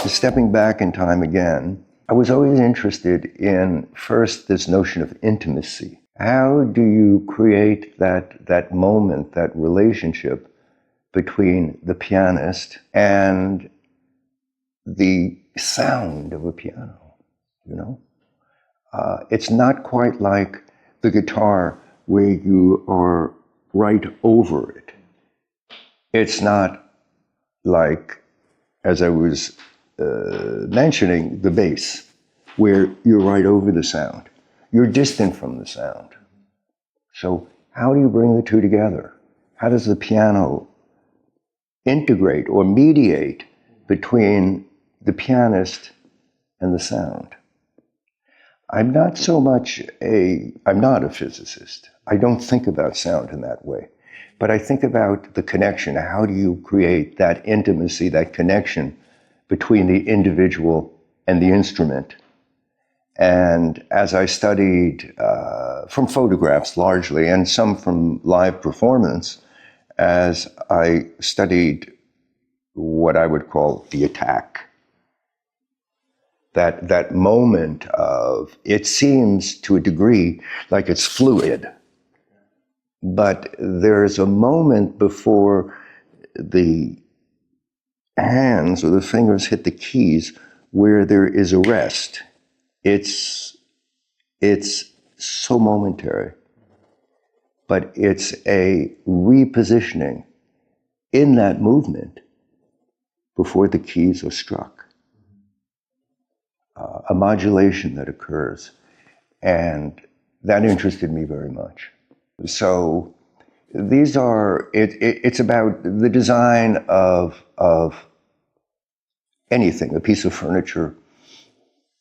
Stepping back in time again, I was always interested in, first, this notion of intimacy. How do you create that moment, that relationship between the pianist and the sound of a piano, you know? It's not quite like the guitar where you are right over it. It's not like, as I was mentioning, the bass, where you're right over the sound. You're distant from the sound. So how do you bring the two together? How does the piano integrate or mediate between the pianist and the sound? I'm not a physicist. I don't think about sound in that way. But I think about the connection. How do you create that intimacy, that connection between the individual and the instrument? And as I studied from photographs largely, and some from live performance, as I studied what I would call the attack, that moment of, it seems to a degree like it's fluid, but there's a moment before the hands or the fingers hit the keys where there is a rest. It's so momentary, but it's a repositioning in that movement before the keys are struck. A modulation that occurs, and that interested me very much. So these are, it's about the design of anything, a piece of furniture,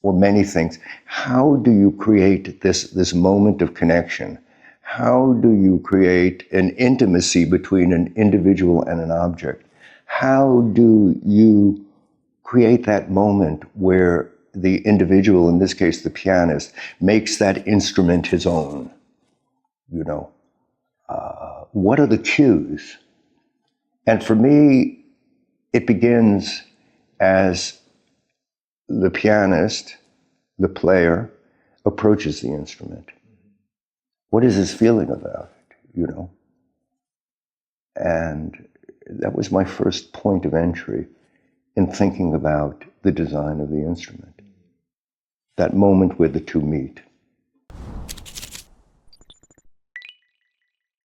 or many things. How do you create this moment of connection? How do you create an intimacy between an individual and an object? How do you create that moment where the individual, in this case the pianist, makes that instrument his own? You know, what are the cues? And for me, it begins as the pianist, the player, approaches the instrument. What is his feeling about it, you know? And that was my first point of entry in thinking about the design of the instrument. That moment where the two meet.